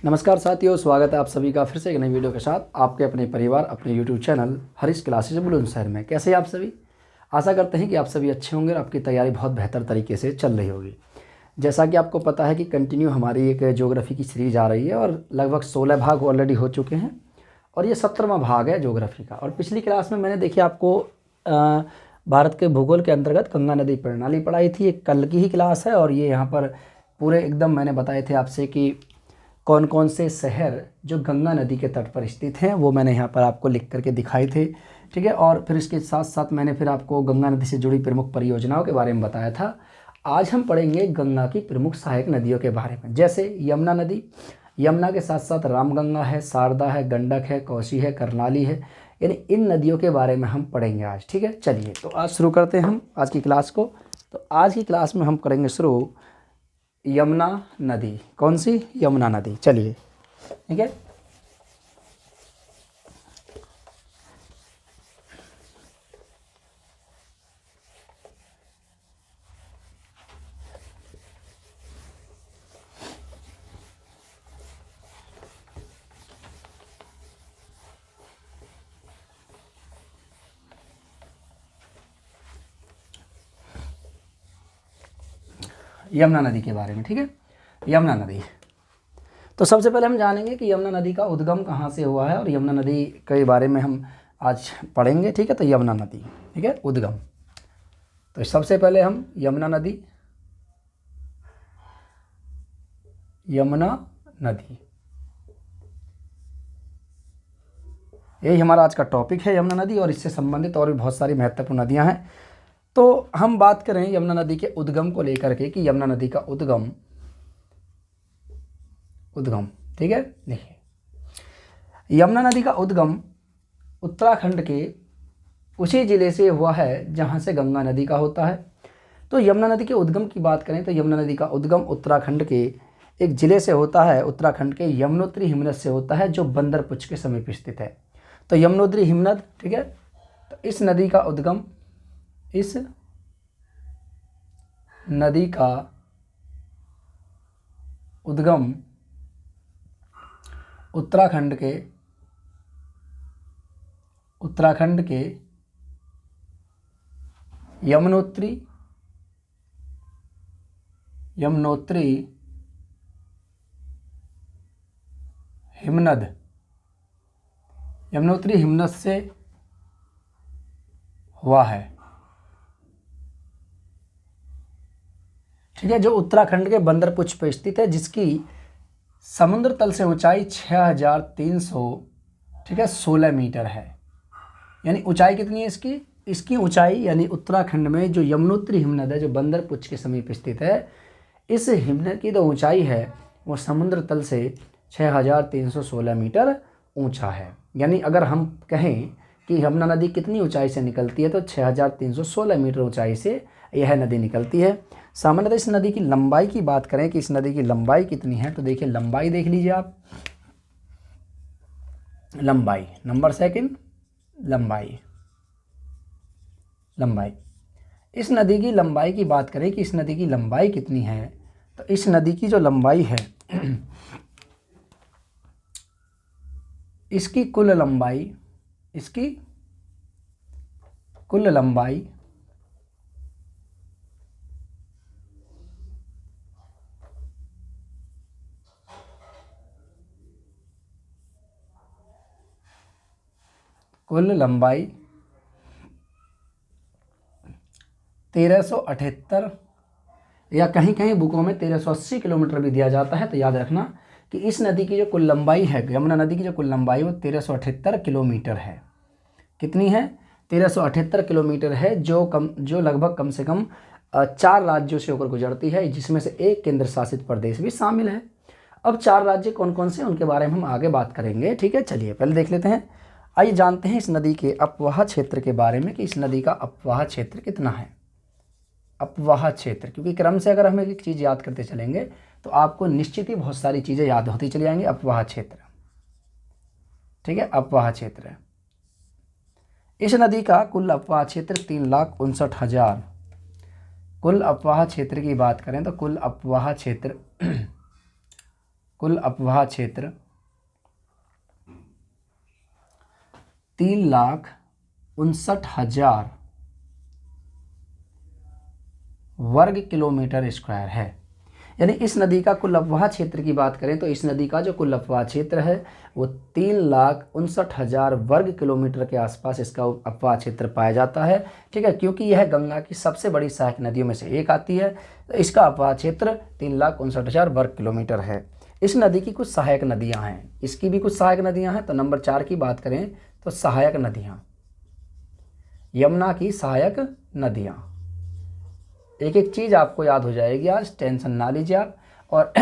नमस्कार साथियों, स्वागत है आप सभी का फिर से एक नई वीडियो के साथ आपके अपने परिवार अपने YouTube channel Harish classes Bulandshahr में। कैसे हैं आप सभी? आशा करते हैं कि आप सभी अच्छे होंगे और आपकी तैयारी बहुत बेहतर तरीके से चल रही होगी। जैसा कि आपको पता है कि कंटिन्यू हमारी एक ज्योग्राफी की सीरीज आ रही है और लगभग 16 भाग ऑलरेडी हो चुके हैं और ये 17वां भाग है ज्योग्राफी का। और पिछली क्लास में मैंने देखिए आपको भारत के भूगोल के अंतर्गत गंगा नदी प्रणाली पढ़ाई थी। एक कल की ही क्लास है और ये यहाँ पर पूरे एकदम मैंने बताए थे आपसे कि कौन कौन से शहर जो गंगा नदी के तट पर स्थित हैं वो मैंने यहाँ पर आपको लिख करके दिखाए थे। ठीक है, और फिर इसके साथ साथ मैंने फिर आपको गंगा नदी से जुड़ी प्रमुख परियोजनाओं के बारे में बताया था। आज हम पढ़ेंगे गंगा की प्रमुख सहायक नदियों के बारे में, जैसे यमुना नदी। यमुना के साथ साथ रामगंगा है, शारदा है, गंडक है, कोसी है, करनाली है, यानी इन नदियों के बारे में हम पढ़ेंगे आज। ठीक है, चलिए तो आज शुरू करते हैं हम आज की क्लास को। तो आज की क्लास में हम करेंगे शुरू यमुना नदी। कौन सी? यमुना नदी। चलिए, ठीक है। यमुना नदी के बारे में, ठीक है। यमुना नदी, तो सबसे पहले हम जानेंगे कि यमुना नदी का उद्गम कहाँ से हुआ है और यमुना नदी के बारे में हम आज पढ़ेंगे। ठीक है, तो यमुना नदी, ठीक है, उद्गम। तो सबसे पहले हम यमुना नदी, यमुना नदी, यही हमारा आज का टॉपिक है, यमुना नदी। और इससे संबंधित और भी बहुत सारी महत्वपूर्ण नदियाँ हैं। तो हम बात करें यमुना नदी के उद्गम को लेकर के कि यमुना नदी का उद्गम, ठीक है। देखिए, यमुना नदी का उद्गम उत्तराखंड के उसी ज़िले से हुआ है जहां से गंगा नदी का होता है। तो यमुना नदी के उद्गम की बात करें तो यमुना नदी का उद्गम उत्तराखंड के एक ज़िले से होता है, उत्तराखंड के यमुनोत्री हिमनद से होता है जो बंदरपुच के समीप स्थित है। तो यमुनोत्री हिमनद, ठीक है। तो इस नदी का उद्गम, इस नदी का उद्गम उत्तराखंड के यमुनोत्री हिमनद से हुआ है, ठीक है, जो उत्तराखंड के बंदरपुच पर स्थित है, जिसकी समुद्र तल से ऊंचाई 6300, ठीक है, 16 मीटर है। यानी ऊंचाई कितनी है इसकी? इसकी ऊंचाई यानी उत्तराखंड में जो यमुनोत्री हिमनद है जो बंदरपुच के समीप स्थित है, इस हिमनद की जो ऊंचाई है वो समुद्र तल से 6316 मीटर ऊंचा है। यानी अगर हम कहें कि यमुना नदी कितनी ऊंचाई से निकलती है तो 6316 मीटर ऊंचाई से यह नदी निकलती है। सामान्यतः इस नदी की लंबाई की बात करें कि इस नदी की लंबाई कितनी है, तो देखिए लंबाई देख लीजिए आप। लंबाई, नंबर सेकंड, लंबाई। इस नदी की लंबाई की बात करें कि इस नदी की लंबाई कितनी है, तो इस नदी की जो लंबाई है इसकी कुल लंबाई 1378 या कहीं कहीं बुकों में 1380 किलोमीटर भी दिया जाता है। तो याद रखना कि इस नदी की जो कुल लंबाई है, यमुना नदी की जो कुल लंबाई वो 1378 किलोमीटर है। कितनी है? 1378 किलोमीटर है, जो लगभग कम से कम 4 राज्यों से होकर गुजरती है, जिसमें से एक केंद्र शासित प्रदेश भी शामिल है। अब 4 राज्य कौन कौन से उनके बारे में हम आगे बात करेंगे। ठीक है, चलिए पहले देख लेते हैं। आइए जानते हैं इस नदी के अपवाह क्षेत्र के बारे में कि इस नदी का अपवाह क्षेत्र कितना है। अपवाह क्षेत्र, क्योंकि क्रम से अगर हम एक चीज़ याद करते चलेंगे तो आपको निश्चित ही बहुत सारी चीज़ें याद होती चली जाएंगी। अपवाह क्षेत्र, ठीक है, अपवाह क्षेत्र। इस नदी का कुल अपवाह क्षेत्र 3,59,000। कुल अपवाह क्षेत्र की बात करें तो कुल अपवाह क्षेत्र कुल अपवाह क्षेत्र 3,59,000 वर्ग किलोमीटर स्क्वायर है। यानी इस नदी का कुल अपवाह क्षेत्र की बात करें तो इस नदी का जो कुल अपवाह क्षेत्र है वो 3,59,000 वर्ग किलोमीटर के आसपास इसका अपवाह क्षेत्र पाया जाता है। ठीक है, क्योंकि यह गंगा की सबसे बड़ी सहायक नदियों में से एक आती है, तो इसका अपवाह क्षेत्र 3,59,000 वर्ग किलोमीटर है। इस नदी की कुछ सहायक नदियाँ हैं, इसकी भी कुछ सहायक नदियाँ हैं। तो नंबर 4 की बात करें तो सहायक नदियाँ, यमुना की सहायक नदियाँ। एक एक चीज़ आपको याद हो जाएगी, आज टेंशन ना लीजिए आप, और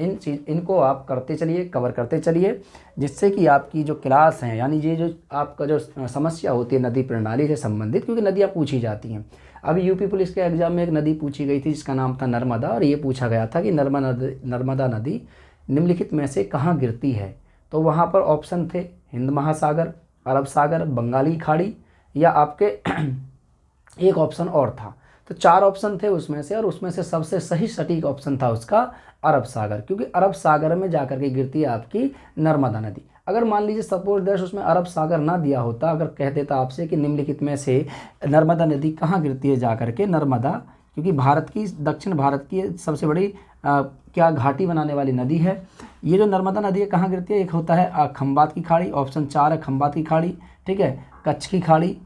इनको आप करते चलिए, कवर करते चलिए, जिससे कि आपकी जो क्लास हैं, यानी ये जो आपका जो समस्या होती है नदी प्रणाली से संबंधित, क्योंकि नदियाँ पूछी जाती हैं। अभी यूपी पुलिस के एग्जाम में एक नदी पूछी गई थी जिसका नाम था नर्मदा, और ये पूछा गया था कि नर्मदा नदी निम्नलिखित में से कहाँ गिरती है। तो वहाँ पर ऑप्शन थे हिंद महासागर, अरब सागर, बंगाली खाड़ी, या आपके एक ऑप्शन और था। तो 4 ऑप्शन थे उसमें से, और उसमें से सबसे सही सटीक ऑप्शन था उसका अरब सागर, क्योंकि अरब सागर में जाकर के गिरती है आपकी नर्मदा नदी। अगर मान लीजिए सपोज दैट उसमें अरब सागर ना दिया होता, अगर कह देता आपसे कि निम्नलिखित में से नर्मदा नदी कहाँ गिरती है जाकर के, नर्मदा क्योंकि भारत की, दक्षिण भारत की सबसे बड़ी क्या घाटी बनाने वाली नदी है। ये जो नर्मदा नदी है कहाँ गिरती है, एक होता है खंबात की खाड़ी, ऑप्शन 4 है खंबात की खाड़ी। ठीक है, कच्छ की खाड़ी,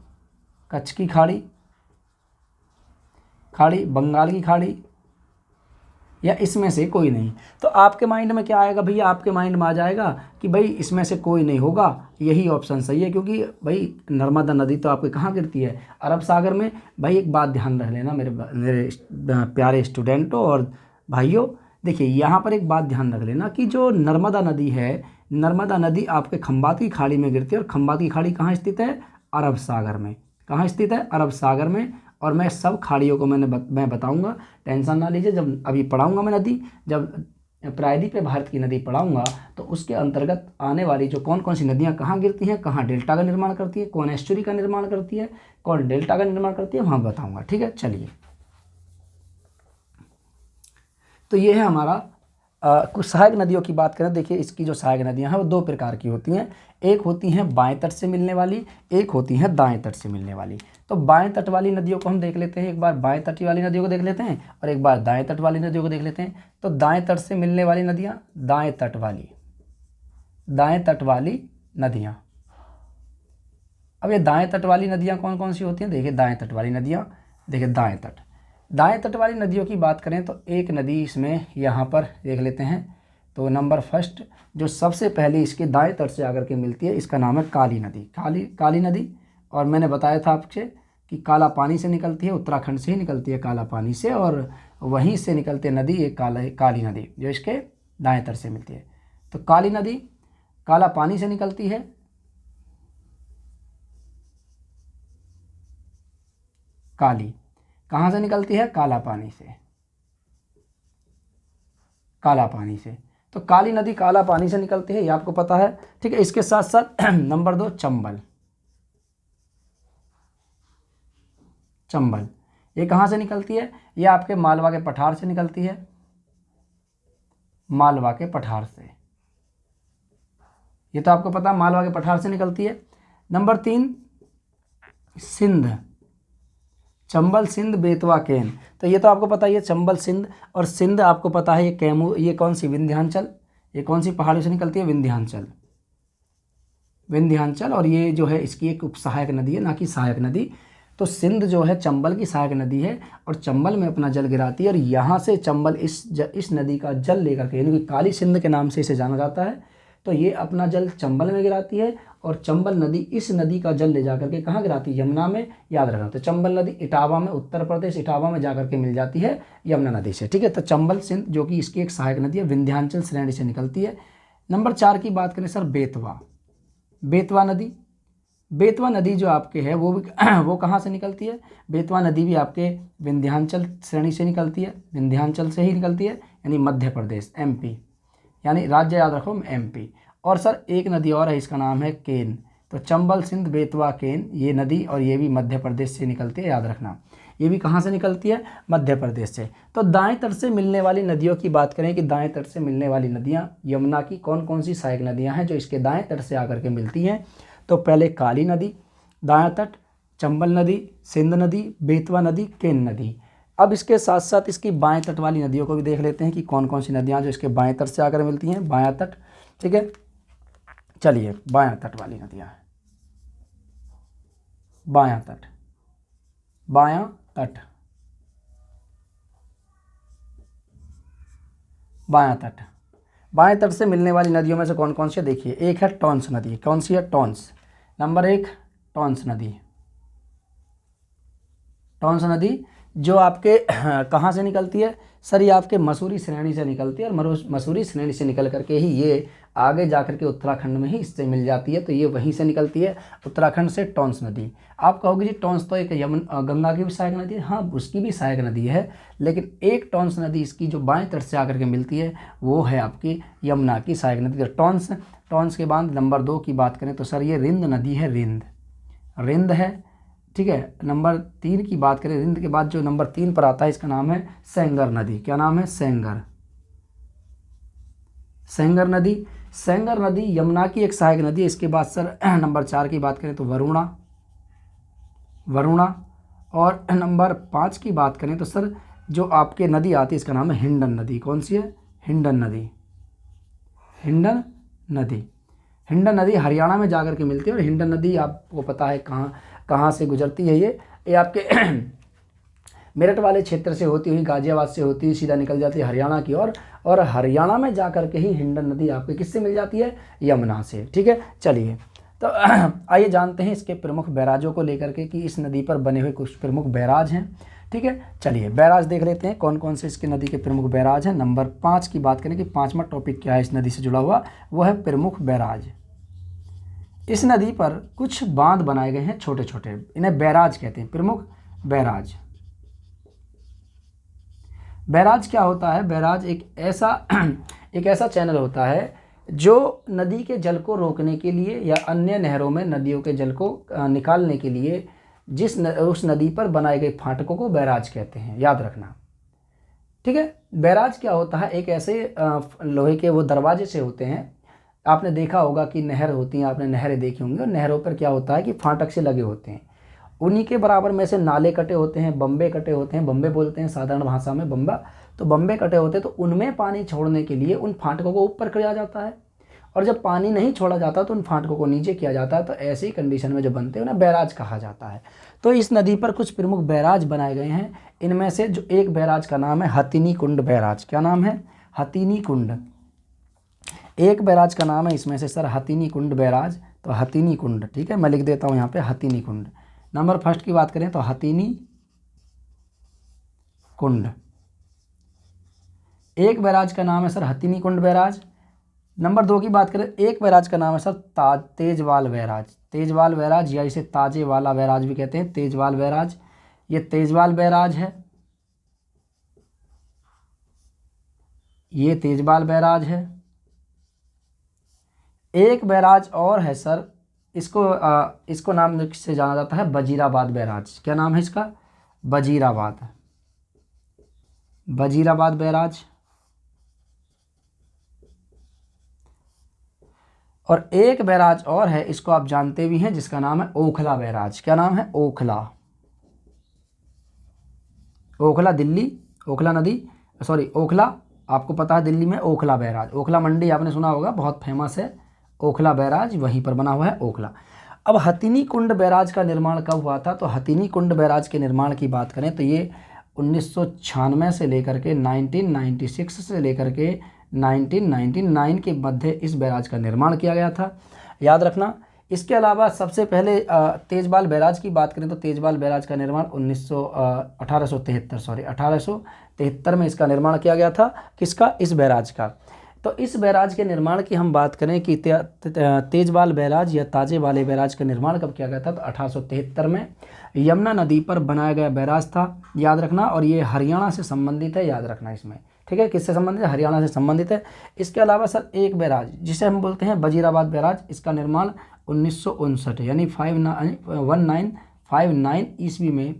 बंगाल की खाड़ी, या इसमें से कोई नहीं। तो आपके माइंड में क्या आएगा भैया, आपके माइंड में आ जाएगा कि भाई इसमें से कोई नहीं होगा, यही ऑप्शन सही है, क्योंकि भाई नर्मदा नदी तो आपके कहाँ गिरती है, अरब सागर में। भाई एक बात ध्यान रख लेना मेरे प्यारे स्टूडेंटों और भाइयों, देखिए यहाँ पर एक बात ध्यान रख लेना कि जो नर्मदा नदी है, नर्मदा नदी आपके खंबात की खाड़ी में गिरती है, और खंबात की खाड़ी कहाँ स्थित है, अरब सागर में। कहाँ स्थित है, अरब सागर में। और मैं सब खाड़ियों को मैं बताऊंगा, टेंशन ना लीजिए। जब अभी पढ़ाऊंगा मैं नदी, जब प्रायद्वीप पे भारत की नदी पढ़ाऊंगा, तो उसके अंतर्गत आने वाली जो कौन कौन सी नदियां कहाँ गिरती हैं, कहाँ डेल्टा का निर्माण करती है, कौन एस्चुरी का निर्माण करती है, कौन डेल्टा का निर्माण करती है, वहाँ बताऊँगा। ठीक है, चलिए। तो ये है हमारा कुछ सहायक नदियों की बात करें। देखिए इसकी जो सहायक नदियां हैं वो 2 प्रकार की होती हैं, एक होती हैं बाएं तट से मिलने वाली, एक होती हैं दाएं तट से मिलने वाली। तो बाएं तट वाली नदियों को हम देख लेते हैं, एक बार बाएं तट वाली नदियों को देख लेते हैं और एक बार दाएं तट वाली नदियों को देख लेते हैं। तो दाएं तट से मिलने वाली नदियाँ, दाएं तट वाली नदियाँ। अब ये दाएं तट वाली नदियाँ कौन कौन सी होती हैं, देखिए दाएं तट वाली नदियाँ, देखिए दाएं तट वाली नदियों की बात करें तो एक नदी इसमें यहाँ पर देख लेते हैं। तो नंबर फर्स्ट जो सबसे पहले इसके दाएं तट से आकर के मिलती है, इसका नाम है काली नदी। काली नदी, और मैंने बताया था आपसे कि काला पानी से निकलती है, उत्तराखंड से ही निकलती है काला पानी से, और वहीं से निकलती है नदी ये काली नदी जो इसके दाएं तट से मिलती है। तो काली नदी काला पानी से निकलती है, काली कहाँ से निकलती है, काला पानी से। तो काली नदी काला पानी से निकलती है, ये आपको पता है। ठीक है, इसके साथ साथ नंबर 2 चंबल, ये कहाँ से निकलती है, ये आपके मालवा के पठार से निकलती है, मालवा के पठार से, ये तो आपको पता है मालवा के पठार से निकलती है। नंबर 3 सिंध, चंबल सिंध बेतवा केन। तो ये तो आपको पता है, ये चंबल सिंध और सिंध आपको पता है, ये कौन सी विंध्याचल, ये कौन सी पहाड़ी से निकलती है, विंध्याचल। और ये जो है इसकी एक उपसहायक नदी है, ना कि सहायक नदी। तो सिंध जो है चंबल की सहायक नदी है और चंबल में अपना जल गिराती है, और यहाँ से चंबल इस नदी का जल लेकर के, यानी कि काली सिंध के नाम से इसे जाना जाता है, तो ये अपना जल चंबल में गिराती है, और चंबल नदी इस नदी का जल ले जाकर के कहाँ गिराती है, यमुना में, याद रखना। तो चंबल नदी इटावा में, उत्तर प्रदेश इटावा में जाकर के मिल जाती है यमुना नदी से। ठीक है, तो चंबल सिंध जो कि इसकी एक सहायक नदी है, विंध्याचल श्रेणी से निकलती है। नंबर 4 की बात करें सर, बेतवा नदी जो आपके है वो कहाँ से निकलती है, बेतवा नदी भी आपके विंध्याचल श्रेणी से निकलती है, विंध्याचल से ही निकलती है, यानी मध्य प्रदेश, MP, यानी राज्य याद रखो MP। और सर एक नदी और है, इसका नाम है केन। तो चंबल सिंध बेतवा केन, ये नदी और ये भी मध्य प्रदेश से निकलती है, याद रखना। ये भी कहाँ से निकलती है, मध्य प्रदेश से। तो दाएं तट से मिलने वाली नदियों की बात करें कि दाएं तट से मिलने वाली नदियाँ यमुना की कौन कौन सी सहायक नदियाँ हैं जो इसके दाएं तट से आकर के मिलती हैं। तो पहले काली नदी दायां तट, चंबल नदी, सिंध नदी, बेतवा नदी, केन नदी। अब इसके साथ साथ इसकी बाएं तट वाली नदियों को भी देख लेते हैं कि कौन कौन सी नदियाँ जो इसके बाएं तट से आकर मिलती हैं। बायां तट, ठीक है, चलिए बायां तट वाली नदियाँ, बायां तट, बायां तट, बायां तट, बाएं तट से मिलने वाली नदियों में से कौन कौन सी है देखिए। एक है टॉन्स नदी, कौन सी है, टॉन्स, नंबर 1 टॉन्स नदी। टॉन्स नदी जो आपके कहाँ से निकलती है सर, ये आपके मसूरी श्रेणी से निकलती है और मसूरी श्रेणी से निकल करके ही ये आगे जा करके उत्तराखंड में ही इससे मिल जाती है। तो ये वहीं से निकलती है उत्तराखंड से टॉन्स नदी। आप कहोगे जी टॉन्स तो एक गंगा की भी सहायक नदी है, हाँ उसकी भी सहायक नदी है, लेकिन एक टॉन्स नदी इसकी जो बाएं तट से आकर के मिलती है वो है आपकी यमुना की सहायक नदी। तो टॉन्स के बाद नंबर 2 की बात करें तो सर ये रिंद नदी है, रिंद है, ठीक है। नंबर 3 की बात करें, रिंद के बाद जो नंबर 3 पर आता है इसका नाम है सेंगर नदी। क्या नाम है, सेंगर नदी। सेंगर नदी यमुना की एक सहायक नदी है। इसके बाद सर नंबर 4 की बात करें तो वरुणा, और नंबर 5 की बात करें तो सर जो आपके नदी आती है इसका नाम है हिंडन नदी। कौन सी है, हिंडन नदी हरियाणा में जाकर के मिलती है। और हिंडन नदी आपको पता है कहाँ से गुजरती है, ये आपके मेरठ वाले क्षेत्र से होती हुई, गाजियाबाद से होती हुई सीधा निकल जाती है हरियाणा की ओर, और हरियाणा में जाकर के ही हिंडन नदी आपकी किससे मिल जाती है, यमुना से, ठीक है। चलिए तो आइए जानते हैं इसके प्रमुख बैराजों को लेकर के कि इस नदी पर बने हुए कुछ प्रमुख बैराज हैं, ठीक है। चलिए बैराज देख लेते हैं कौन कौन से इसकी नदी के प्रमुख बैराज हैं। नंबर 5 की बात करें कि 5वां टॉपिक क्या है इस नदी से जुड़ा हुआ, वो है प्रमुख बैराज। इस नदी पर कुछ बांध बनाए गए हैं छोटे छोटे, इन्हें बैराज कहते हैं, प्रमुख बैराज। बैराज क्या होता है, बैराज एक ऐसा चैनल होता है जो नदी के जल को रोकने के लिए या अन्य नहरों में नदियों के जल को निकालने के लिए उस नदी पर बनाए गए फाटकों को बैराज कहते हैं, याद रखना, ठीक है। बैराज क्या होता है, एक ऐसे लोहे के वो दरवाजे से होते हैं। आपने देखा होगा कि नहर होती हैं, आपने नहरें देखी होंगी, और नहरों पर क्या होता है कि फाटक से लगे होते हैं। उन्हीं के बराबर में से नाले कटे होते हैं, बम्बे कटे होते हैं, बम्बे बोलते हैं साधारण भाषा में बम्बा, तो बम्बे कटे होते हैं। तो उनमें पानी छोड़ने के लिए उन फाटकों को ऊपर किया जाता है, और जब पानी नहीं छोड़ा जाता तो उन फाटकों को नीचे किया जाता है। तो ऐसी कंडीशन में जो बनते हैं उन्हें बैराज कहा जाता है। तो इस नदी पर कुछ प्रमुख बैराज बनाए गए हैं। इनमें से जो एक बैराज का नाम है हथिनी कुंड बैराज। क्या नाम है, हथिनी कुंड। एक बैराज का नाम है इसमें से सर हथिनी कुंड बैराज। तो हथिनी कुंड, ठीक है, मैं लिख देता हूँ यहाँ पे हथिनी कुंड। नंबर 1 की बात करें तो हथिनी कुंड, एक बैराज का नाम है सर हथिनी कुंड बैराज। नंबर 2 की बात करें, एक बैराज का नाम है सर तेजवाल बैराज, या इसे ताजे वाला बैराज भी कहते हैं, तेजवाल बैराज। ये तेजवाल बैराज है, ये तेजवाल बैराज है। एक बैराज और है सर, इसको नाम से जाना जाता है वजीराबाद बैराज। क्या नाम है इसका, वजीराबाद बैराज। और एक बैराज और है, इसको आप जानते भी हैं, जिसका नाम है ओखला बैराज। क्या नाम है, ओखला दिल्ली, ओखला नदी, सॉरी ओखला, आपको पता है दिल्ली में ओखला बैराज, ओखला मंडी आपने सुना होगा, बहुत फेमस है ओखला बैराज, वहीं पर बना हुआ है ओखला। अब हथिनी कुंड बैराज का निर्माण कब हुआ था, तो हथिनी कुंड बैराज के निर्माण की बात करें तो ये 1996 से लेकर के 1996 से लेकर के 1999 के मध्य इस बैराज का निर्माण किया गया था, याद रखना। इसके अलावा सबसे पहले तेजवाल बैराज की बात करें तो तेजवाल बैराज का निर्माण 1873 में इसका निर्माण किया गया था। किसका, इस बैराज का। तो इस बैराज के निर्माण की हम बात करें कि तेजवाल बैराज या ताजे वाले बैराज का निर्माण कब किया गया था, तो 1873 में यमुना नदी पर बनाया गया बैराज था, याद रखना। और ये हरियाणा से संबंधित है, याद रखना इसमें, ठीक है, किससे संबंधित है, हरियाणा से संबंधित है। इसके अलावा सर एक बैराज जिसे हम बोलते हैं वजीराबाद बैराज, इसका निर्माण 1959 यानी 1959 ईस्वी में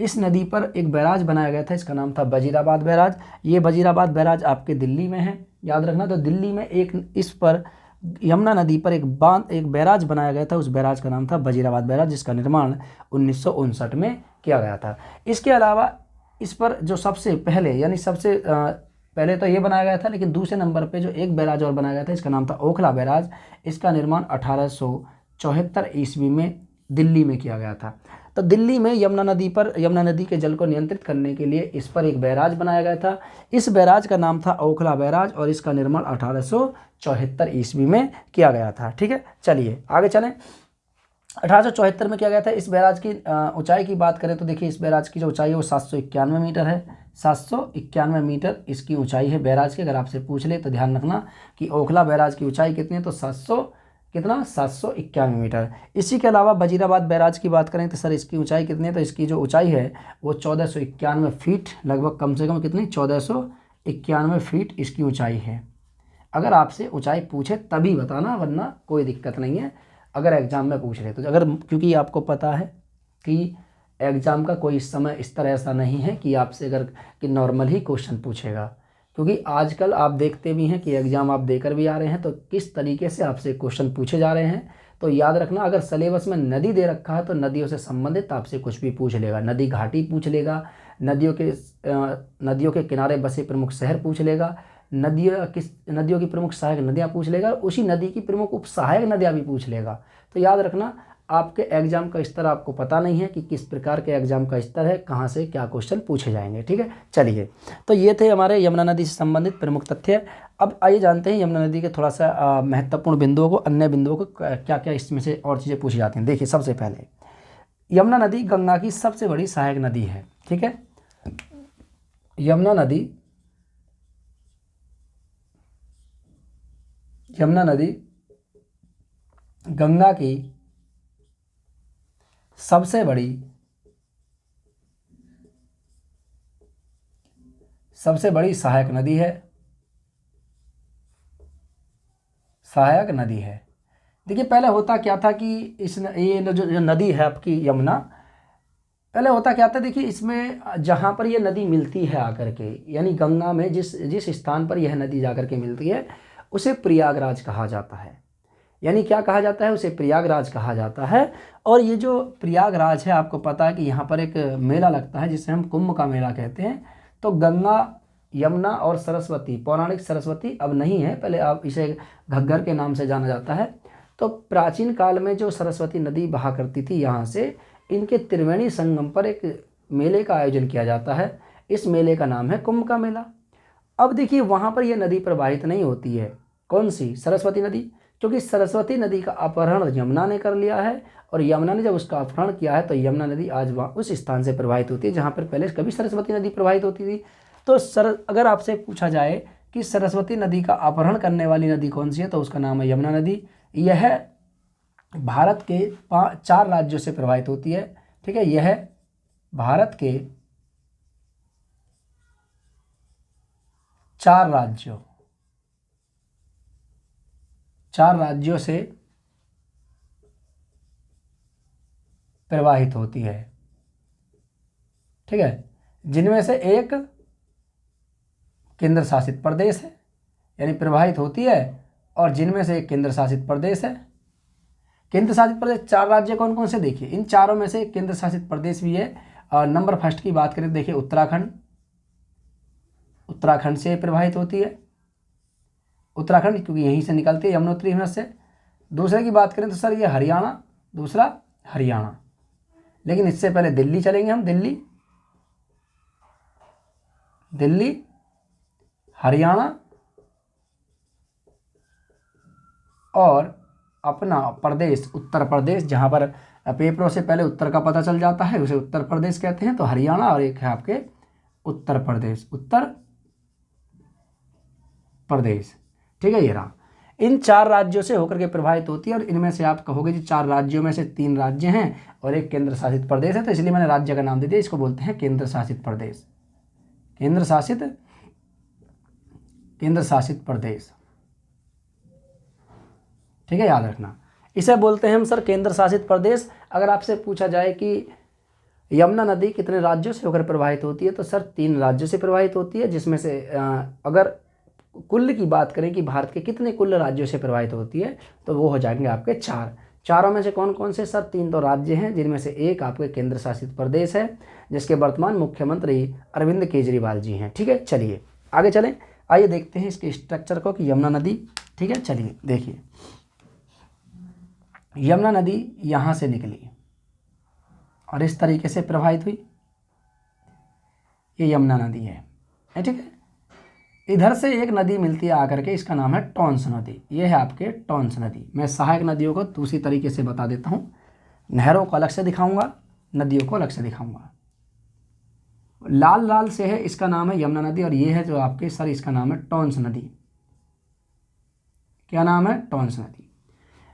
इस नदी पर एक बैराज बनाया गया था, इसका नाम था वजीराबाद बैराज। ये वजीराबाद बैराज आपके दिल्ली में है, याद रखना। तो दिल्ली में इस पर यमुना नदी पर एक बैराज बनाया गया था, उस बैराज का नाम था वजीराबाद बैराज, जिसका निर्माण 1959 में किया गया था। इसके अलावा इस पर जो सबसे पहले यानी सबसे पहले तो ये बनाया गया था, लेकिन दूसरे नंबर पे जो एक बैराज और बनाया गया था, इसका नाम था ओखला बैराज। इसका निर्माण 1874 ईस्वी में दिल्ली में किया गया था। तो दिल्ली में यमुना नदी के जल को नियंत्रित करने के लिए इस पर एक बैराज बनाया गया था। इस बैराज का नाम था ओखला बैराज और इसका निर्माण 1874 ईस्वी में किया गया था। ठीक है, चलिए आगे चलें। 1874 में किया गया था। इस बैराज की ऊंचाई की बात करें तो देखिए, इस बैराज की जो ऊंचाई है वो 791 मीटर है। 791 मीटर इसकी ऊंचाई है बैराज की। अगर आपसे पूछ ले तो ध्यान रखना कि ओखला बैराज की ऊंचाई कितनी है, तो 791 मीटर। इसी के अलावा वजीराबाद बैराज की बात करें तो सर इसकी ऊंचाई कितनी है, तो इसकी जो ऊंचाई है वो 1491 फीट, लगभग कम से कम कितनी, 1491 फीट इसकी ऊंचाई है। अगर आपसे ऊंचाई पूछे तभी बताना, वरना कोई दिक्कत नहीं है अगर एग्ज़ाम में पूछ रहे तो। अगर क्योंकि आपको पता है कि एग्ज़ाम का कोई इस समय इस तरह ऐसा नहीं है कि आपसे अगर कि नॉर्मल ही क्वेश्चन पूछेगा, क्योंकि आजकल आप देखते भी हैं कि एग्ज़ाम आप देकर भी आ रहे हैं तो किस तरीके से आपसे क्वेश्चन पूछे जा रहे हैं। तो याद रखना, अगर सिलेबस में नदी दे रखा है तो नदियों से संबंधित आपसे कुछ भी पूछ लेगा। नदी घाटी पूछ लेगा, नदियों के किनारे बसे प्रमुख शहर पूछ लेगा, नदियों की प्रमुख सहायक नदियाँ पूछ लेगा, उसी नदी की प्रमुख उप सहायक नदियाँ भी पूछ लेगा। तो याद रखना, आपके एग्जाम का स्तर आपको पता नहीं है कि किस प्रकार के एग्जाम का स्तर है, कहाँ से क्या क्वेश्चन पूछे जाएंगे। ठीक है, चलिए, तो ये थे हमारे यमुना नदी से संबंधित प्रमुख तथ्य। अब आइए जानते हैं यमुना नदी के थोड़ा सा महत्वपूर्ण बिंदुओं को, अन्य बिंदुओं को, क्या क्या इसमें से और चीज़ें पूछी जाती हैं। देखिए, सबसे पहले यमुना नदी गंगा की सबसे बड़ी सहायक नदी है। ठीक है, यमुना नदी गंगा की सबसे बड़ी सहायक नदी है। देखिए, पहले होता क्या था कि ये जो नदी है आपकी यमुना, पहले होता क्या था, देखिए इसमें जहाँ पर ये नदी मिलती है आकर के, यानी गंगा में जिस स्थान पर यह नदी जाकर के मिलती है उसे प्रयागराज कहा जाता है। यानी क्या कहा जाता है, उसे प्रयागराज कहा जाता है। और ये जो प्रयागराज है, आपको पता है कि यहाँ पर एक मेला लगता है जिसे हम कुंभ का मेला कहते हैं। तो गंगा, यमुना और सरस्वती, पौराणिक सरस्वती अब नहीं है, पहले आप इसे घग्गर के नाम से जाना जाता है। तो प्राचीन काल में जो सरस्वती नदी बहा करती थी यहाँ से, इनके त्रिवेणी संगम पर एक मेले का आयोजन किया जाता है। इस मेले का नाम है कुंभ का मेला। अब देखिए, वहाँ पर यह नदी प्रवाहित नहीं होती है। कौन सी? सरस्वती नदी। क्योंकि सरस्वती नदी का अपहरण यमुना ने कर लिया है, और यमुना ने जब उसका अपहरण किया है तो यमुना नदी आज वहाँ उस स्थान से प्रवाहित होती है जहाँ पर पहले कभी सरस्वती नदी प्रवाहित होती थी। तो अगर आपसे पूछा जाए कि सरस्वती नदी का अपहरण करने वाली नदी कौन सी है, तो उसका नाम है यमुना नदी। यह भारत के 4 राज्यों से प्रवाहित होती है। ठीक है, यह भारत के 4 राज्यों से प्रवाहित होती है। ठीक है, जिनमें से एक केंद्र शासित प्रदेश है, यानी प्रवाहित होती है, और जिनमें से एक केंद्र शासित प्रदेश है। केंद्र शासित प्रदेश 4 राज्य कौन कौन से? देखिए, इन चारों में से एक केंद्र शासित प्रदेश भी है। नंबर फर्स्ट की बात करें, देखिए उत्तराखंड से प्रवाहित होती है, उत्तराखंड, क्योंकि यहीं से निकलती है यमुनोत्री हिमनद से। दूसरे की बात करें तो सर ये हरियाणा, दूसरा हरियाणा। लेकिन इससे पहले दिल्ली चलेंगे हम, दिल्ली, हरियाणा और अपना प्रदेश उत्तर प्रदेश, जहाँ पर पेपरों से पहले उत्तर का पता चल जाता है उसे उत्तर प्रदेश कहते हैं। तो हरियाणा और एक है आपके उत्तर प्रदेश। ठीक है, ये रहा। इन 4 राज्यों से होकर के प्रभावित होती है, और इनमें से आप कहोगे जी 4 राज्यों में से 3 राज्य हैं और एक केंद्र शासित प्रदेश है, तो इसलिए मैंने राज्य का नाम दे दिया। इसको बोलते हैं केंद्र शासित प्रदेश। केंद्र शासित प्रदेश। ठीक है, याद रखना, इसे बोलते हैं हम सर केंद्र शासित प्रदेश। अगर आपसे पूछा जाए कि यमुना नदी कितने राज्यों से होकर प्रवाहित होती है? तो सर 3 राज्यों से प्रवाहित होती है, जिसमें से अगर कुल की बात करें कि भारत के कितने कुल राज्यों से प्रवाहित होती है, तो वो हो जाएंगे आपके 4। चारों में से कौन कौन से? सर 3 तो राज्य हैं, जिनमें से एक आपके केंद्र शासित प्रदेश है, जिसके वर्तमान मुख्यमंत्री अरविंद केजरीवाल जी हैं। ठीक है, चलिए आगे चलें। आइए देखते हैं इसके स्ट्रक्चर को कि यमुना नदी, ठीक है, चलिए देखिए। यमुना नदी यहाँ से निकली और इस तरीके से प्रवाहित हुई, ये यमुना नदी है, ठीक है। इधर से एक नदी मिलती है आकर के, इसका नाम है टॉन्स नदी। ये है आपके टॉन्स नदी। मैं सहायक नदियों को दूसरी तरीके से बता देता हूँ, नहरों को अलग से दिखाऊंगा, नदियों को अलग से दिखाऊंगा। लाल लाल से है, इसका नाम है यमुना नदी, और ये है जो आपके सर, इसका नाम है टॉन्स नदी। क्या नाम है? टॉन्स नदी।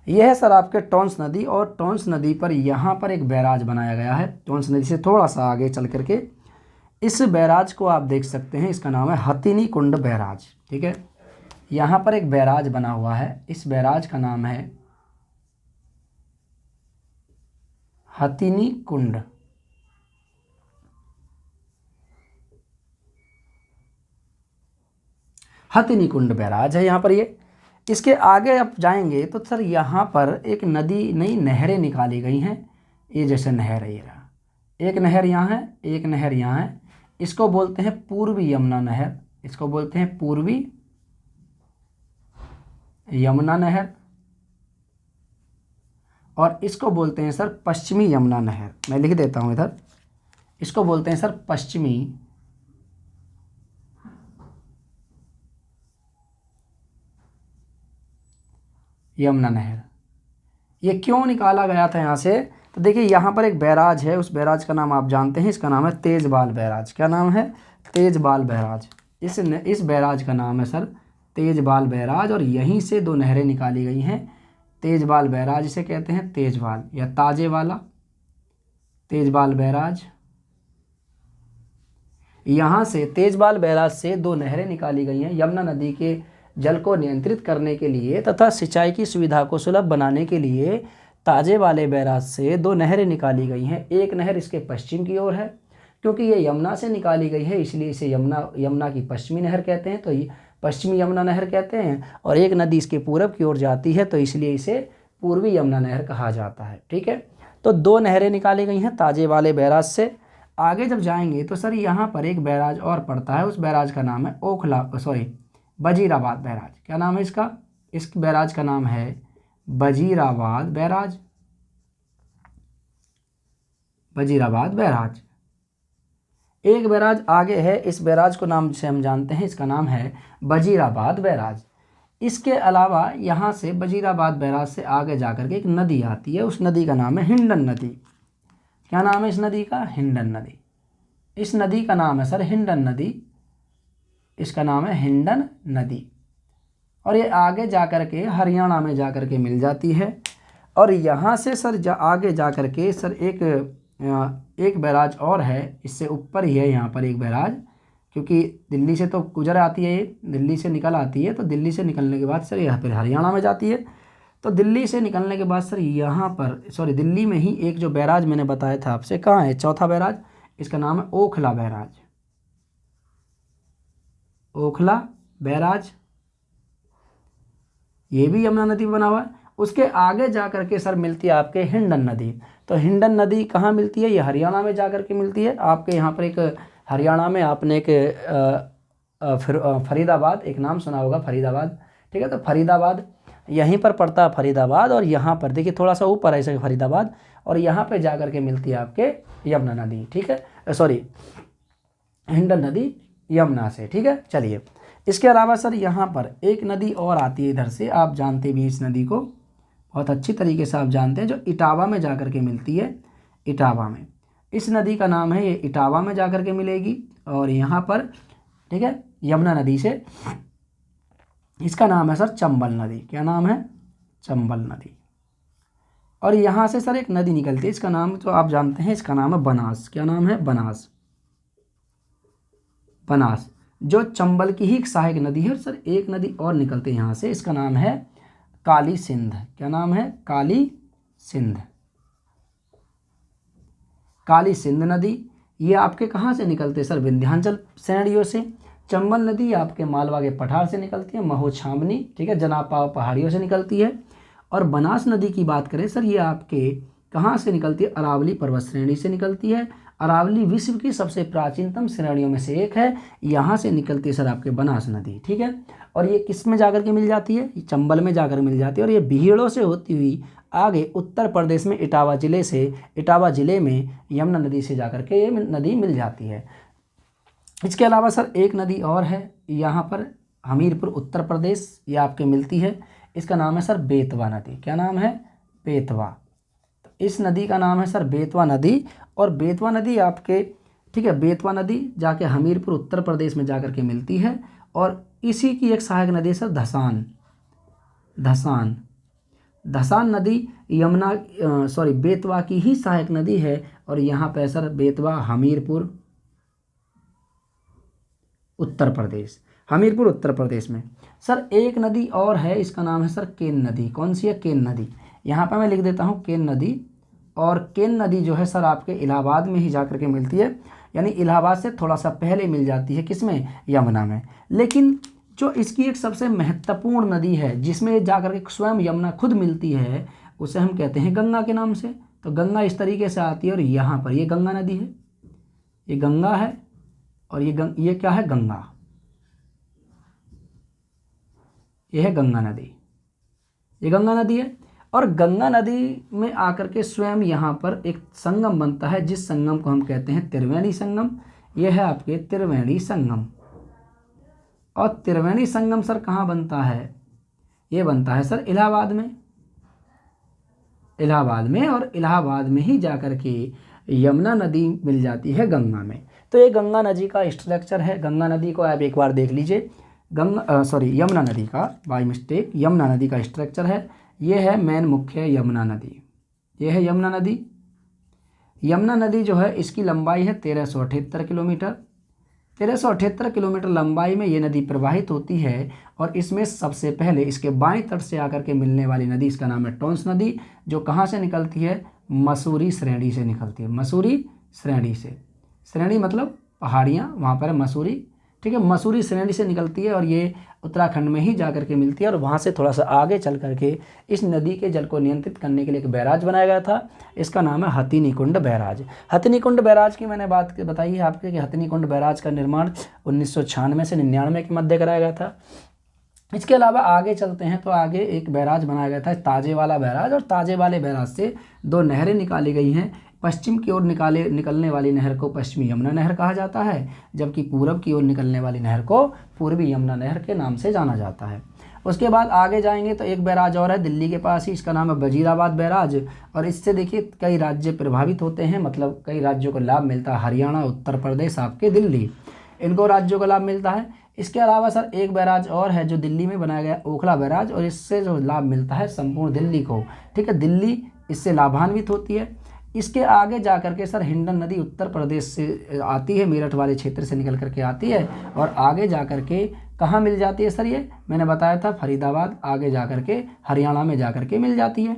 यह है सर आपके टॉन्स नदी, और टॉन्स नदी पर यहाँ पर एक बैराज बनाया गया है। टॉन्स नदी से थोड़ा सा आगे चल करके इस बैराज को आप देख सकते हैं, इसका नाम है हथिनी कुंड बैराज। ठीक है, यहाँ पर एक बैराज बना हुआ है, इस बैराज का नाम है हथिनी कुंड। हथिनी कुंड बैराज है यहाँ पर। ये इसके आगे आप जाएंगे तो सर यहाँ पर एक नदी, नई नहरें निकाली गई हैं। ये जैसे नहर है, ये रहा, एक नहर यहाँ है, एक नहर यहाँ है। इसको बोलते हैं पूर्वी यमुना नहर, इसको बोलते हैं पूर्वी यमुना नहर, और इसको बोलते हैं सर पश्चिमी यमुना नहर। मैं लिख देता हूँ इधर, इसको बोलते हैं सर पश्चिमी यमुना नहर। ये क्यों निकाला गया था यहाँ से? तो देखिए यहाँ पर एक बैराज है, उस बैराज का नाम आप जानते हैं, इसका नाम है तेजबाल बैराज। क्या नाम है? तेजबाल बैराज। इस बैराज का नाम है सर तेजबाल बैराज, और यहीं से 2 नहरें निकाली गई हैं। तेजबाल बैराज इसे कहते हैं, तेजबाल या ताजे वाला, तेजबाल बैराज। यहाँ से तेजबाल बैराज से 2 नहरें निकाली गई हैं यमुना नदी के जल को नियंत्रित करने के लिए तथा सिंचाई की सुविधा को सुलभ बनाने के लिए। ताजे वाले बैराज से 2 नहरें निकाली गई हैं। एक नहर इसके पश्चिम की ओर है, क्योंकि ये यमुना से निकाली गई है, इसलिए इसे यमुना की पश्चिमी नहर कहते हैं, तो ये पश्चिमी यमुना नहर कहते हैं। और एक नदी इसके पूरब की ओर जाती है, तो इसलिए इसे पूर्वी यमुना नहर कहा जाता है। ठीक है, तो 2 नहरें निकाली गई हैं ताजे वाले बैराज से। आगे जब जाएंगे तो सर यहाँ पर एक बैराज और पड़ता है, उस बैराज का नाम है वजीराबाद बैराज। क्या नाम है इसका? इस बैराज का नाम है वजीराबाद बैराज। वजीराबाद बैराज। एक बैराज आगे है, इस बैराज को नाम से हम जानते हैं, इसका नाम है वजीराबाद बैराज। इसके अलावा यहाँ से वजीराबाद बैराज से आगे जाकर के एक नदी आती है, उस नदी का नाम है हिंडन नदी। क्या नाम है इस नदी का? हिंडन नदी। इस नदी का नाम है सर हिंडन नदी, इसका नाम है हिंडन नदी। और ये आगे जाकर के हरियाणा में जाकर के मिल जाती है। और यहाँ से सर आगे जाकर के सर एक बैराज और है, इससे ऊपर ही है यहाँ पर एक बैराज, क्योंकि दिल्ली से तो गुजर आती है, ये दिल्ली से निकल आती है, तो दिल्ली से निकलने के बाद सर यहाँ पर हरियाणा में जाती है। तो दिल्ली से निकलने के बाद सर यहाँ पर दिल्ली में ही एक जो बैराज मैंने बताया था आपसे, कहाँ है? चौथा बैराज, इसका नाम है ओखला बैराज। ओखला बैराज, ये भी यमुना नदी बना हुआ है। उसके आगे जाकर के सर मिलती है आपके हिंडन नदी। तो हिंडन नदी कहाँ मिलती है? ये हरियाणा में जाकर के मिलती है। आपके यहाँ पर एक हरियाणा में आपने एक फरीदाबाद, एक नाम सुना होगा, फरीदाबाद। ठीक है, तो फरीदाबाद यहीं पर पड़ता है, फरीदाबाद। और यहाँ पर देखिए थोड़ा सा ऊपर है फरीदाबाद, और यहाँ पे जाकर के मिलती है आपके यमुना नदी। ठीक है, हिंडन नदी यमुना से। ठीक है, चलिए इसके अलावा सर यहाँ पर एक नदी और आती है इधर से, आप जानते भी इस नदी को बहुत अच्छी तरीके से आप जानते हैं, जो इटावा में जाकर के मिलती है। इटावा में इस नदी का नाम है, ये इटावा में जाकर के मिलेगी। और यहाँ पर ठीक है यमुना नदी से, इसका नाम है सर चंबल नदी। क्या नाम है? चंबल नदी। और यहाँ से सर एक नदी निकलती है, इसका नाम तो आप जानते हैं, इसका नाम है बनास। क्या नाम है? बनास। बनास जो चंबल की ही एक सहायक नदी है। और सर एक नदी और निकलती है यहाँ से, इसका नाम है काली सिंध। क्या नाम है? काली सिंध। काली सिंध नदी, ये आपके कहाँ से निकलते हैं सर, विंध्याचल श्रेणियों से। चंबल नदी आपके मालवा के पठार से निकलती है, महो छावनी, ठीक है, जनापा पहाड़ियों से निकलती है। और बनास नदी की बात करें सर, ये आपके कहाँ से निकलती है, अरावली पर्वत श्रेणी से निकलती है। अरावली विश्व की सबसे प्राचीनतम श्रेणियों में से एक है, यहाँ से निकलती है सर आपके बनास नदी, ठीक है। और ये किस में जाकर के मिल जाती है, ये चंबल में जाकर मिल जाती है। और ये बीहड़ों से होती हुई आगे उत्तर प्रदेश में इटावा जिले में यमुना नदी से जाकर के ये नदी मिल जाती है। इसके अलावा सर एक नदी और है यहाँ पर हमीरपुर उत्तर प्रदेश, ये आपके मिलती है, इसका नाम है सर बेतवा नदी। क्या नाम है, बेतवा। तो इस नदी का नाम है सर बेतवा नदी। और बेतवा नदी आपके, ठीक है, बेतवा नदी जाके हमीरपुर उत्तर प्रदेश में जाकर के मिलती है। और इसी की एक सहायक नदी है सर धसान नदी बेतवा की ही सहायक नदी है। और यहाँ पे सर बेतवा हमीरपुर उत्तर प्रदेश में। सर एक नदी और है, इसका नाम है सर केन नदी। कौन सी है, केन नदी। यहाँ पे मैं लिख देता हूँ केन नदी। और केन नदी जो है सर आपके इलाहाबाद में ही जाकर के मिलती है, यानी इलाहाबाद से थोड़ा सा पहले मिल जाती है, किसमें, यमुना में। लेकिन जो इसकी एक सबसे महत्वपूर्ण नदी है जिसमें जाकर के स्वयं यमुना खुद मिलती है, उसे हम कहते हैं गंगा के नाम से। तो गंगा इस तरीके से आती है और यहाँ पर ये गंगा नदी है, ये गंगा है। और ये क्या है, गंगा, ये है गंगा नदी, ये गंगा नदी है। और गंगा नदी में आकर के स्वयं यहाँ पर एक संगम बनता है, जिस संगम को हम कहते हैं त्रिवेणी संगम। ये है आपके त्रिवेणी संगम। और त्रिवेणी संगम सर कहाँ बनता है, ये बनता है सर इलाहाबाद में। और इलाहाबाद में ही जाकर के यमुना नदी मिल जाती है गंगा में। तो ये गंगा नदी का स्ट्रक्चर है। गंगा नदी को आप एक बार देख लीजिए। यमुना नदी का, बाय मिस्टेक, यमुना नदी का स्ट्रक्चर है। ये है मेन मुख्य यमुना नदी, ये है यमुना नदी। यमुना नदी जो है इसकी लंबाई है 1378 किलोमीटर। 1378 किलोमीटर लंबाई में ये नदी प्रवाहित होती है। और इसमें सबसे पहले इसके बाएं तट से आकर के मिलने वाली नदी, इसका नाम है टोंस नदी, जो कहाँ से निकलती है, मसूरी श्रेणी से निकलती है। मसूरी श्रेणी से, श्रेणी मतलब पहाड़ियाँ, वहाँ पर है मसूरी, ठीक है, मसूरी श्रेणी से निकलती है। और ये उत्तराखंड में ही जाकर के मिलती है। और वहाँ से थोड़ा सा आगे चल करके इस नदी के जल को नियंत्रित करने के लिए एक बैराज बनाया गया था, इसका नाम है हथिनीकुंड बैराज। हथिनीकुंड बैराज की मैंने बात बताई है आपके कि हथिनीकुंड बैराज का निर्माण 1996 से 99 के मध्य कराया गया था। इसके अलावा आगे चलते हैं तो आगे एक बैराज बनाया गया था, ताजे वाला बैराज। और ताजे वाले बैराज से दो नहरें निकाली गई हैं। पश्चिम की ओर निकलने वाली नहर को पश्चिमी यमुना नहर कहा जाता है, जबकि पूरब की ओर निकलने वाली नहर को पूर्वी यमुना नहर के नाम से जाना जाता है। उसके बाद आगे जाएंगे तो एक बैराज और है दिल्ली के पास ही, इसका नाम है वजीराबाद बैराज। और इससे देखिए कई राज्य प्रभावित होते हैं, मतलब कई राज्यों को लाभ मिलता है, हरियाणा, उत्तर प्रदेश, आपके दिल्ली, इनको राज्यों को लाभ मिलता है। इसके अलावा सर एक बैराज और है जो दिल्ली में बनाया गया, ओखला बैराज। और इससे जो लाभ मिलता है संपूर्ण दिल्ली को, ठीक है, दिल्ली इससे लाभान्वित होती है। इसके आगे जा करके सर हिंडन नदी उत्तर प्रदेश से आती है, मेरठ वाले क्षेत्र से निकल करके आती है। और आगे जा करके कहाँ मिल जाती है सर, ये मैंने बताया था फरीदाबाद, आगे जा करके हरियाणा में जा करके मिल जाती है।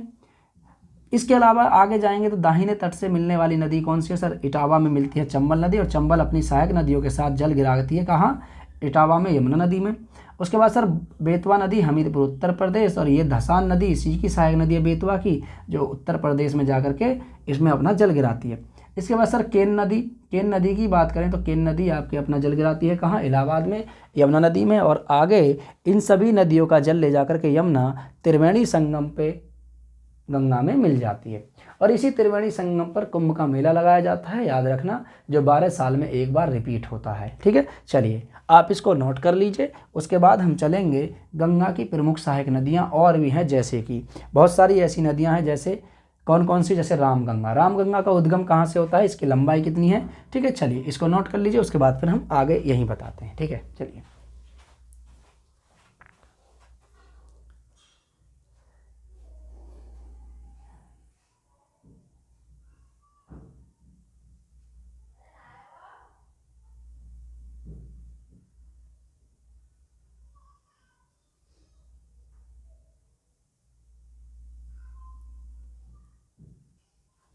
इसके अलावा आगे जाएंगे तो दाहिने तट से मिलने वाली नदी कौन सी है सर, इटावा में मिलती है चंबल नदी। और चंबल अपनी सहायक नदियों के साथ जल गिराती है कहाँ, इटावा में, यमुना नदी में। उसके बाद सर बेतवा नदी हमीरपुर उत्तर प्रदेश। और ये धसान नदी इसी की सहायक नदी है बेतवा की, जो उत्तर प्रदेश में जाकर के इसमें अपना जल गिराती है। इसके बाद सर केन नदी की बात करें तो केन नदी आपके अपना जल गिराती है कहाँ, इलाहाबाद में, यमुना नदी में। और आगे इन सभी नदियों का जल ले जाकर के यमुना त्रिवेणी संगम पे गंगा में मिल जाती है। और इसी त्रिवेणी संगम पर कुंभ का मेला लगाया जाता है, याद रखना, जो 12 साल में एक बार रिपीट होता है, ठीक है। चलिए आप इसको नोट कर लीजिए। उसके बाद हम चलेंगे गंगा की प्रमुख सहायक नदियां और भी हैं, जैसे कि बहुत सारी ऐसी नदियां हैं, जैसे कौन कौन सी, जैसे रामगंगा का उद्गम कहाँ से होता है, इसकी लंबाई कितनी है, ठीक है। चलिए इसको नोट कर लीजिए, उसके बाद फिर हम आगे यहीं बताते हैं, ठीक है। चलिए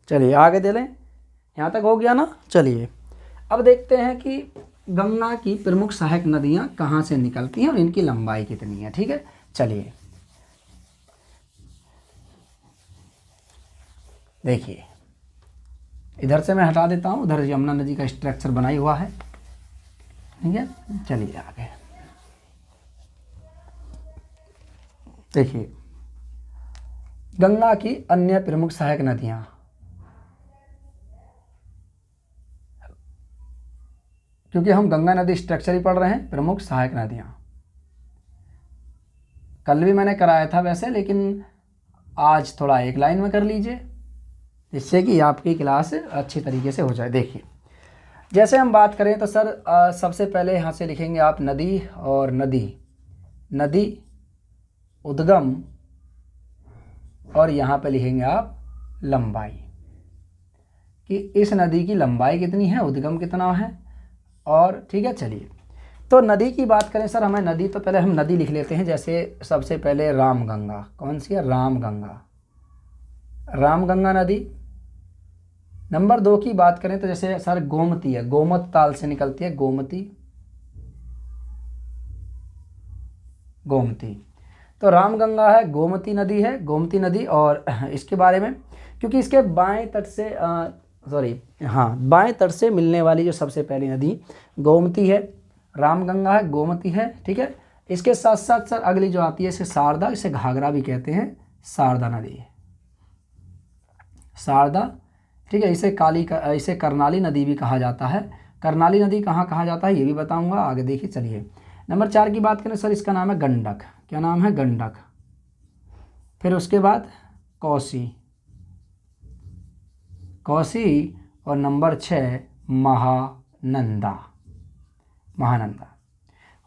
चलिए आगे दे लें, यहाँ तक हो गया ना। चलिए अब देखते हैं कि गंगा की प्रमुख सहायक नदियाँ कहाँ से निकलती हैं और इनकी लंबाई कितनी है। ठीक है, चलिए देखिए, इधर से मैं हटा देता हूँ, उधर यमुना नदी का स्ट्रक्चर बनाई हुआ है। ठीक है, चलिए आगे देखिए, गंगा की अन्य प्रमुख सहायक नदियाँ। क्योंकि हम गंगा नदी स्ट्रक्चर ही पढ़ रहे हैं, प्रमुख सहायक नदियाँ कल भी मैंने कराया था वैसे, लेकिन आज थोड़ा एक लाइन में कर लीजिए जिससे कि आपकी क्लास अच्छी तरीके से हो जाए। देखिए, जैसे हम बात करें तो सर सबसे पहले यहाँ से लिखेंगे आप नदी और नदी उद्गम, और यहाँ पे लिखेंगे आप लंबाई कि इस नदी की लंबाई कितनी है, उद्गम कितना है। और ठीक है, चलिए तो नदी की बात करें सर, हमें नदी तो पहले हम नदी लिख लेते हैं। जैसे सबसे पहले रामगंगा, कौन सी है, रामगंगा नदी। नंबर 2 की बात करें तो जैसे सर गोमती है, गोमत ताल से निकलती है, गोमती। तो रामगंगा है, गोमती नदी है, गोमती नदी। और इसके बारे में, क्योंकि इसके बाएं तट से मिलने वाली जो सबसे पहली नदी गोमती है, रामगंगा है, गोमती है। ठीक है, इसके साथ साथ सर अगली जो आती है इसे शारदा, इसे घाघरा भी कहते हैं, शारदा नदी, शारदा। ठीक है, इसे करनाली नदी भी कहा जाता है। करनाली नदी कहाँ कहा जाता है ये भी बताऊंगा आगे, देखिए। चलिए नंबर 4 की बात करें सर, इसका नाम है गंडक। क्या नाम है, गंडक। फिर उसके बाद कोसी, और नंबर 6 महानंदा।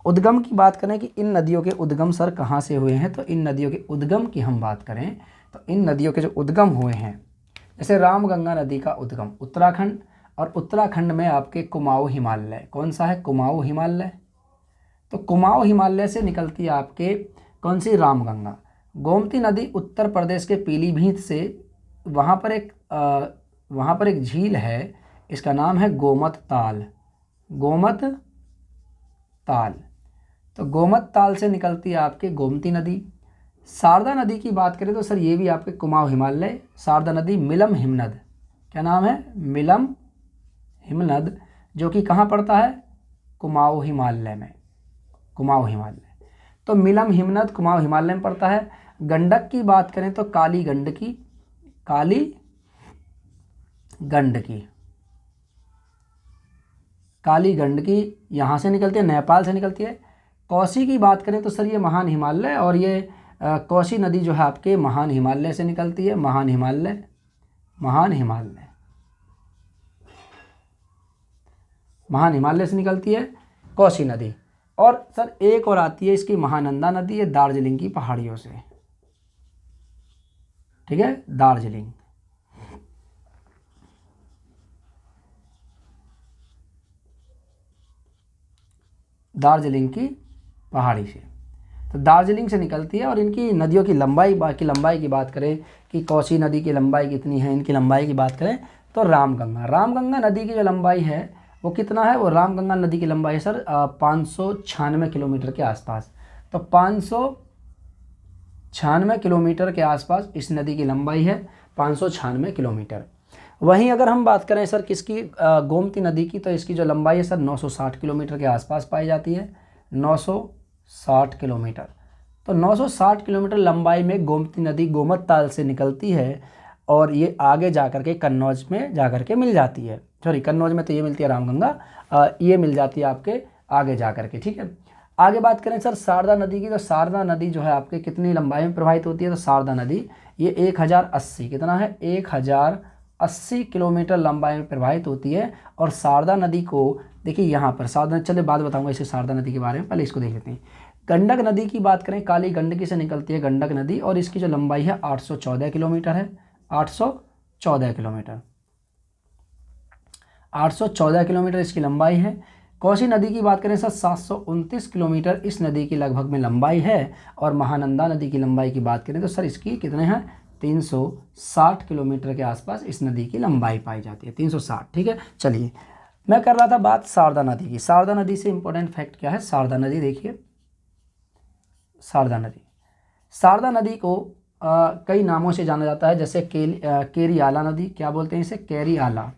उद्गम की बात करें कि इन नदियों के उद्गम सर कहाँ से हुए हैं, तो इन नदियों के उद्गम की हम बात करें तो इन नदियों के जो उद्गम हुए हैं, जैसे रामगंगा नदी का उद्गम उत्तराखंड, और उत्तराखंड में आपके कुमाऊं हिमालय, कौन सा है, कुमाऊं हिमालय। तो कुमाऊं हिमालय से निकलती है आपके कौन सी, रामगंगा। गोमती नदी उत्तर प्रदेश के पीलीभीत से, वहाँ पर एक झील है, इसका नाम है गोमत ताल। तो गोमत ताल से निकलती है आपके गोमती नदी। शारदा नदी की बात करें तो सर ये भी आपके कुमाऊं हिमालय, शारदा नदी। मिलम हिमनद, क्या नाम है, मिलम हिमनद, जो कि कहाँ पड़ता है, कुमाऊं हिमालय में, तो मिलम हिमनद कुमाऊं हिमालय में पड़ता है। गंडक की बात करें तो काली गंडकी यहाँ से निकलती है, नेपाल से निकलती है। कोसी की बात करें तो सर ये महान हिमालय, और ये कोसी नदी जो है आपके महान हिमालय से निकलती है, महान हिमालय से निकलती है कोसी नदी। और सर एक और आती है इसकी महानंदा नदी, है दार्जिलिंग की पहाड़ियों से। ठीक है, दार्जिलिंग की पहाड़ी से, तो दार्जिलिंग से निकलती है। और इनकी नदियों की लंबाई की बात करें कि कोसी नदी की लंबाई कितनी है, इनकी लंबाई की बात करें तो रामगंगा नदी की जो लंबाई है वो कितना है, वो रामगंगा नदी की लंबाई है सर 596 किलोमीटर के आसपास। तो 596 किलोमीटर के आसपास इस नदी की लंबाई है, 596 किलोमीटर। वहीं अगर हम बात करें सर किसकी, गोमती नदी की, तो इसकी जो लंबाई है सर 960 किलोमीटर के आसपास पाई जाती है, 960 किलोमीटर। तो 960 किलोमीटर लंबाई में गोमती नदी गोमत ताल से निकलती है, और ये आगे जाकर के कन्नौज में जाकर के मिल जाती है। सॉरी, कन्नौज में तो ये मिलती है रामगंगा, ये मिल जाती है आपके आगे जाकर के। ठीक है, आगे बात करें सर शारदा नदी की, तो शारदा नदी जो है आपके कितनी लंबाई में प्रवाहित होती है, तो शारदा नदी ये 1080, कितना है, 1080 किलोमीटर लंबाई में प्रवाहित होती है। और शारदा नदी को देखिए यहाँ पर शारदा, चलिए बाद बताऊंगा इसे शारदा नदी के बारे में, पहले इसको देख लेते हैं। गंडक नदी की बात करें, काली गंडकी से निकलती है गंडक नदी, और इसकी जो लंबाई है 814 किलोमीटर है, 814 किलोमीटर इसकी लंबाई है। कोसी नदी की बात करें सर 729 किलोमीटर इस नदी की लगभग में लंबाई है। और महानंदा नदी की लंबाई की बात करें तो सर इसकी कितने हैं, 360 किलोमीटर के आसपास इस नदी की लंबाई पाई जाती है, 360। ठीक है, चलिए मैं कर रहा था बात शारदा नदी की। शारदा नदी से इंपॉर्टेंट फैक्ट क्या है, शारदा नदी देखिए, शारदा नदी, शारदा नदी को कई नामों से जाना जाता है, जैसे केरियाला नदी, क्या बोलते हैं इसे, केरियाला।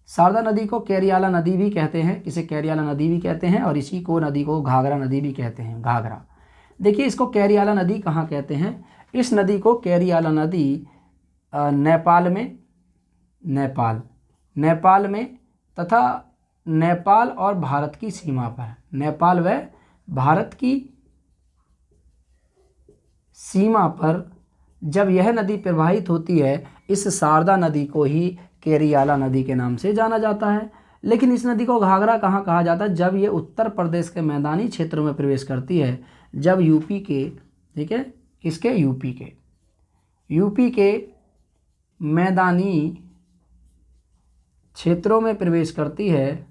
शारदा नदी को केरियाला नदी भी कहते हैं, इसे केरियाला नदी भी कहते हैं, और इसी को नदी को घाघरा नदी भी कहते हैं, घाघरा। देखिए इसको केरियाला नदी कहाँ कहते हैं, इस नदी को केरियाला नदी नेपाल में, नेपाल में तथा नेपाल और भारत की सीमा पर, नेपाल व भारत की सीमा पर जब यह नदी प्रवाहित होती है, इस शारदा नदी को ही केरियाला नदी के नाम से जाना जाता है। लेकिन इस नदी को घाघरा कहाँ कहा जाता है, जब ये उत्तर प्रदेश के मैदानी क्षेत्रों में प्रवेश करती है, जब यूपी के, ठीक है, किसके, यूपी के मैदानी क्षेत्रों में प्रवेश करती है,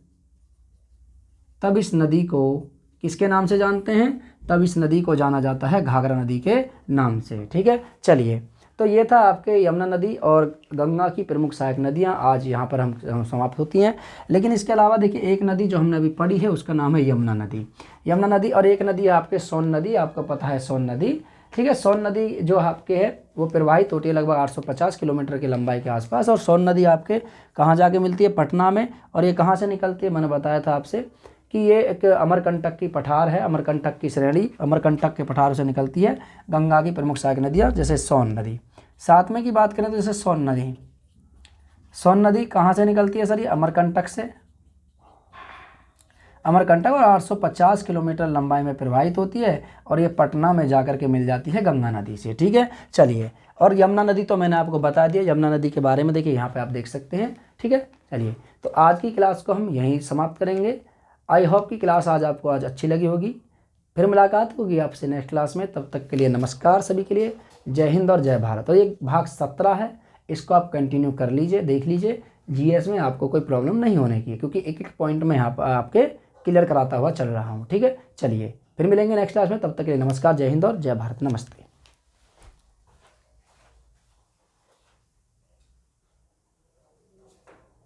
तब इस नदी को किसके नाम से जानते हैं, तब इस नदी को जाना जाता है घाघरा नदी के नाम से। ठीक है, चलिए तो ये था आपके यमुना नदी और गंगा की प्रमुख सहायक नदियाँ, आज यहाँ पर हम समाप्त होती हैं। लेकिन इसके अलावा देखिए एक नदी जो हमने अभी पढ़ी है उसका नाम है यमुना नदी, यमुना नदी। और एक नदी है आपके सोन नदी, आपको पता है सोन नदी। ठीक है, सोन नदी जो आपके है वो प्रवाहित होती है लगभग 850 किलोमीटर की लंबाई के आसपास, और सोन नदी आपके कहाँ जाके मिलती है, पटना में। और ये कहाँ से निकलती है, मैंने बताया था आपसे कि ये एक अमरकंटक की पठार है, अमरकंटक की श्रेणी, अमरकंटक के पठार से निकलती है गंगा की प्रमुख सहायक नदियाँ, जैसे सोन नदी। साथ में की बात करें तो जैसे सोन नदी कहाँ से निकलती है सर, ये अमरकंटक से, अमरकंटक, और 850 किलोमीटर लंबाई में प्रवाहित होती है, और ये पटना में जाकर के मिल जाती है गंगा नदी से। ठीक है, चलिए, और यमुना नदी तो मैंने आपको बता दिया, यमुना नदी के बारे में देखिए यहाँ पे आप देख सकते हैं। ठीक है, चलिए तो आज की क्लास को हम यहीं समाप्त करेंगे। आई होप कि क्लास आज आपको आज अच्छी लगी होगी। फिर मुलाकात होगी आपसे नेक्स्ट क्लास में, तब तक के लिए नमस्कार सभी के लिए, जय हिंद और जय भारत। और ये भाग 17 है, इसको आप कंटिन्यू कर लीजिए, देख लीजिए, जीएस में आपको कोई प्रॉब्लम नहीं होने की, क्योंकि एक एक पॉइंट में यहाँ पर आपके क्लियर कराता हुआ चल रहा हूँ। ठीक है, चलिए फिर मिलेंगे नेक्स्ट क्लास में, तब तक के लिए नमस्कार, जय हिंद और जय भारत, नमस्ते।